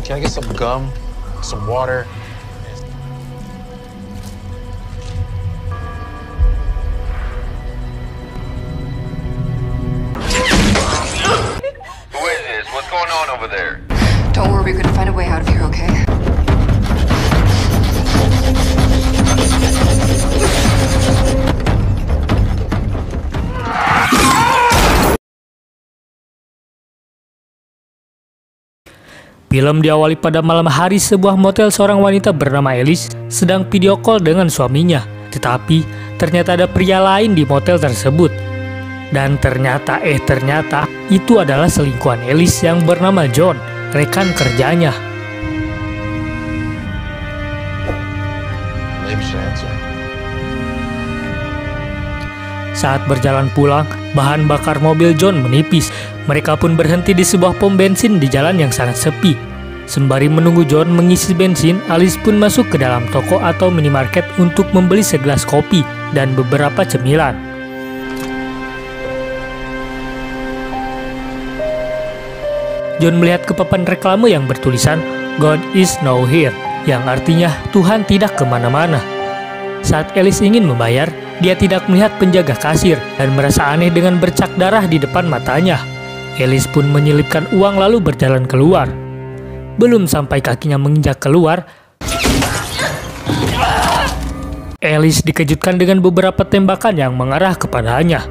Can I get some gum, some water? Who is this? What's going on over there? Don't worry, we're gonna find a way out of here, okay? Film diawali pada malam hari sebuah motel. Seorang wanita bernama Alice sedang video call dengan suaminya. Tetapi ternyata ada pria lain di motel tersebut. Dan ternyata itu adalah selingkuhan Alice yang bernama John, rekan kerjanya. Saat berjalan pulang, bahan bakar mobil John menipis. Mereka pun berhenti di sebuah pom bensin di jalan yang sangat sepi. Sembari menunggu John mengisi bensin, Alice pun masuk ke dalam toko atau minimarket untuk membeli segelas kopi dan beberapa cemilan. John melihat ke papan reklame yang bertulisan God is now here, yang artinya Tuhan tidak kemana-mana. Saat Alice ingin membayar, dia tidak melihat penjaga kasir dan merasa aneh dengan bercak darah di depan matanya. Alice pun menyelipkan uang lalu berjalan keluar. Belum sampai kakinya menginjak keluar, Alice dikejutkan dengan beberapa tembakan yang mengarah kepadanya.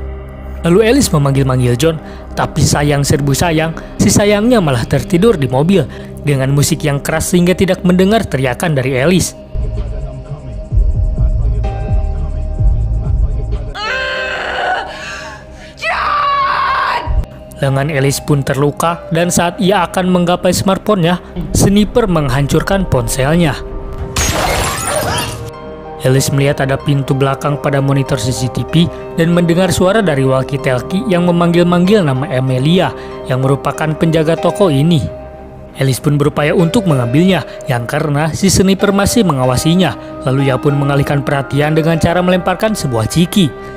Lalu Alice memanggil-manggil John, tapi sayang serbu sayang, si sayangnya malah tertidur di mobil dengan musik yang keras sehingga tidak mendengar teriakan dari Alice. Lengan Alice pun terluka dan saat ia akan menggapai smartphone-nya, sniper menghancurkan ponselnya. Alice melihat ada pintu belakang pada monitor CCTV dan mendengar suara dari walkie-talkie yang memanggil-manggil nama Amelia yang merupakan penjaga toko ini. Alice pun berupaya untuk mengambilnya, yang karena si sniper masih mengawasinya. Lalu ia pun mengalihkan perhatian dengan cara melemparkan sebuah ciki.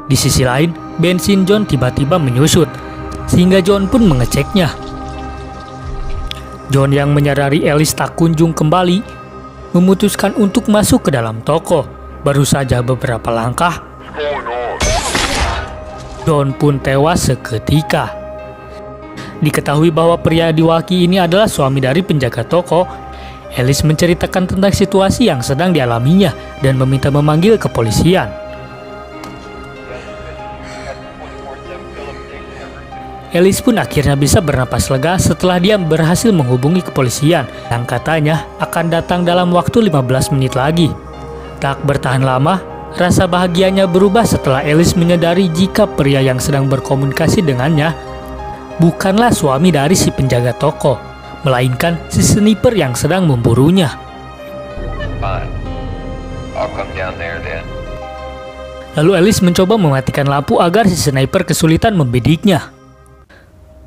Di sisi lain, bensin John tiba-tiba menyusut, sehingga John pun mengeceknya. John yang menyadari Alice tak kunjung kembali, memutuskan untuk masuk ke dalam toko. Baru saja beberapa langkah, John pun tewas seketika. Diketahui bahwa pria di walkie ini adalah suami dari penjaga toko. Alice menceritakan tentang situasi yang sedang dialaminya dan meminta memanggil kepolisian. Alice pun akhirnya bisa bernapas lega setelah dia berhasil menghubungi kepolisian yang katanya akan datang dalam waktu 15 menit lagi. Tak bertahan lama, rasa bahagianya berubah setelah Alice menyadari jika pria yang sedang berkomunikasi dengannya bukanlah suami dari si penjaga toko, melainkan si sniper yang sedang memburunya. Lalu Alice mencoba mematikan lampu agar si sniper kesulitan membidiknya.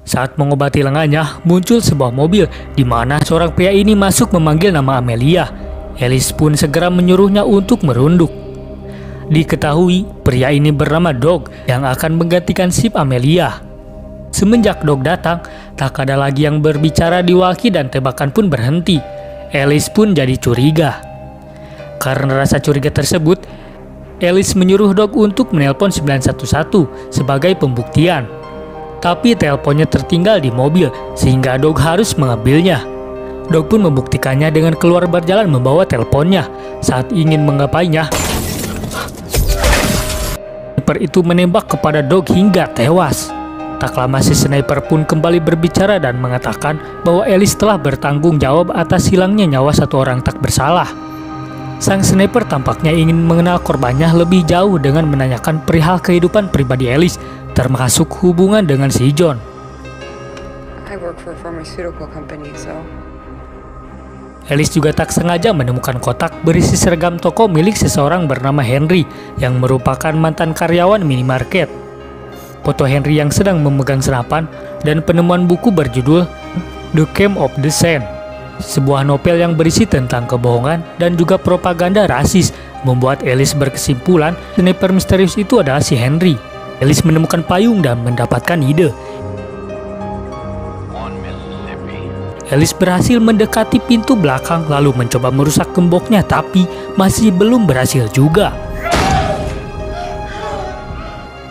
Saat mengobati lengannya, muncul sebuah mobil di mana seorang pria ini masuk memanggil nama Amelia. Alice pun segera menyuruhnya untuk merunduk. Diketahui, pria ini bernama Dog yang akan menggantikan sip Amelia. Semenjak Dog datang, tak ada lagi yang berbicara di walkie dan tembakan pun berhenti. Alice pun jadi curiga. Karena rasa curiga tersebut, Alice menyuruh Dog untuk menelpon 911 sebagai pembuktian. Tapi teleponnya tertinggal di mobil sehingga Dog harus mengambilnya. Dog pun membuktikannya dengan keluar berjalan membawa teleponnya. Saat ingin menggapainya, sniper itu menembak kepada Dog hingga tewas. Tak lama si sniper pun kembali berbicara dan mengatakan bahwa Alice telah bertanggung jawab atas hilangnya nyawa satu orang tak bersalah. Sang sniper tampaknya ingin mengenal korbannya lebih jauh dengan menanyakan perihal kehidupan pribadi Alice, termasuk hubungan dengan si John. I work for a pharmaceutical company, so. Alice juga tak sengaja menemukan kotak berisi seragam toko milik seseorang bernama Henry yang merupakan mantan karyawan minimarket. Foto Henry yang sedang memegang senapan dan penemuan buku berjudul The Camp of the Sand, sebuah novel yang berisi tentang kebohongan dan juga propaganda rasis, membuat Alice berkesimpulan sniper misterius itu adalah si Henry. Alice menemukan payung dan mendapatkan ide. Ellis berhasil mendekati pintu belakang lalu mencoba merusak gemboknya, tapi masih belum berhasil juga.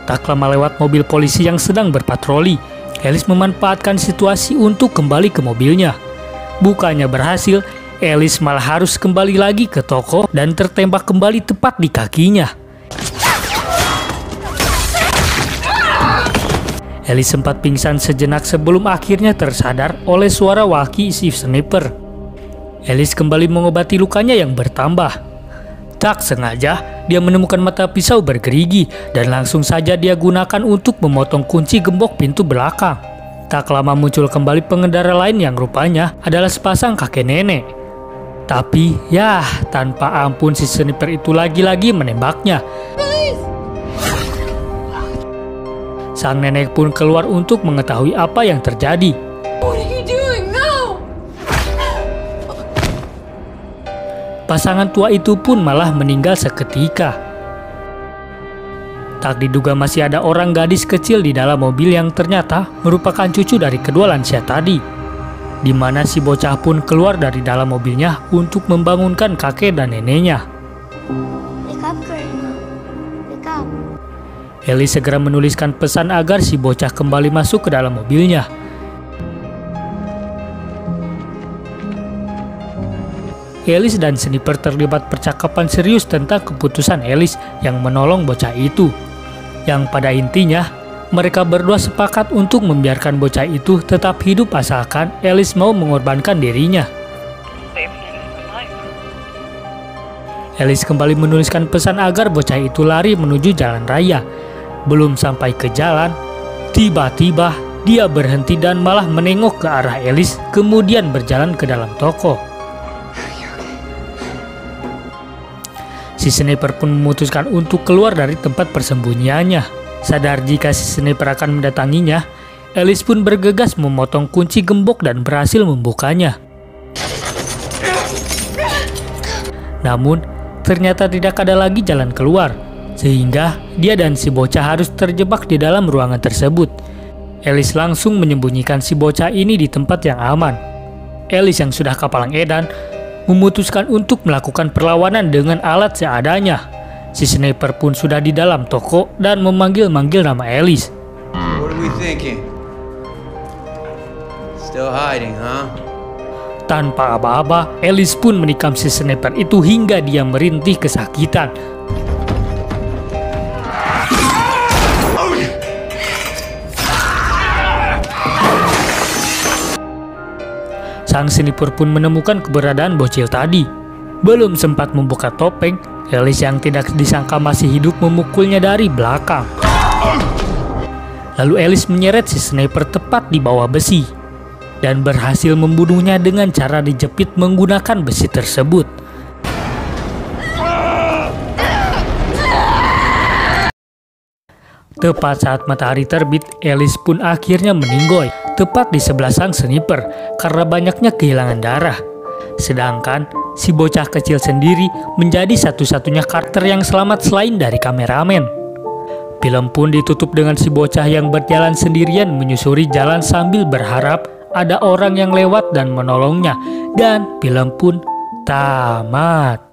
Tak lama lewat mobil polisi yang sedang berpatroli, Ellis memanfaatkan situasi untuk kembali ke mobilnya. Bukannya berhasil, Ellis malah harus kembali lagi ke toko dan tertembak kembali tepat di kakinya. Ellis sempat pingsan sejenak sebelum akhirnya tersadar oleh suara walkie si sniper. Ellis kembali mengobati lukanya yang bertambah. Tak sengaja, dia menemukan mata pisau bergerigi dan langsung saja dia gunakan untuk memotong kunci gembok pintu belakang. Tak lama muncul kembali pengendara lain yang rupanya adalah sepasang kakek nenek. Tapi ya, tanpa ampun si sniper itu lagi-lagi menembaknya. Sang nenek pun keluar untuk mengetahui apa yang terjadi. What are you doing? No! Pasangan tua itu pun malah meninggal seketika. Tak diduga masih ada orang gadis kecil di dalam mobil yang ternyata merupakan cucu dari kedua lansia tadi. Di mana si bocah pun keluar dari dalam mobilnya untuk membangunkan kakek dan neneknya. Wake up, Grandma. Wake up. Ellis segera menuliskan pesan agar si bocah kembali masuk ke dalam mobilnya. Ellis dan sniper terlibat percakapan serius tentang keputusan Ellis yang menolong bocah itu. Yang pada intinya, mereka berdua sepakat untuk membiarkan bocah itu tetap hidup asalkan Ellis mau mengorbankan dirinya. Ellis kembali menuliskan pesan agar bocah itu lari menuju jalan raya. Belum sampai ke jalan, tiba-tiba dia berhenti dan malah menengok ke arah Ellis, kemudian berjalan ke dalam toko. Si sniper pun memutuskan untuk keluar dari tempat persembunyiannya. Sadar jika si sniper akan mendatanginya, Ellis pun bergegas memotong kunci gembok dan berhasil membukanya. Namun, ternyata tidak ada lagi jalan keluar. Sehingga dia dan si bocah harus terjebak di dalam ruangan tersebut. Ellis langsung menyembunyikan si bocah ini di tempat yang aman. Ellis yang sudah kapalang edan memutuskan untuk melakukan perlawanan dengan alat seadanya. Si sniper pun sudah di dalam toko dan memanggil-manggil nama Ellis. What are we thinking? Still hiding, huh? Tanpa aba-aba, Ellis pun menikam si sniper itu hingga dia merintih kesakitan. Sang sniper pun menemukan keberadaan bocil tadi. Belum sempat membuka topeng, Ellis yang tidak disangka masih hidup memukulnya dari belakang. Lalu Ellis menyeret si sniper tepat di bawah besi dan berhasil membunuhnya dengan cara dijepit menggunakan besi tersebut. Tepat saat matahari terbit, Ellis pun akhirnya meninggoy tepat di sebelah sang sniper karena banyaknya kehilangan darah. Sedangkan si bocah kecil sendiri menjadi satu-satunya karakter yang selamat selain dari kameramen. Film pun ditutup dengan si bocah yang berjalan sendirian menyusuri jalan sambil berharap ada orang yang lewat dan menolongnya, dan film pun tamat.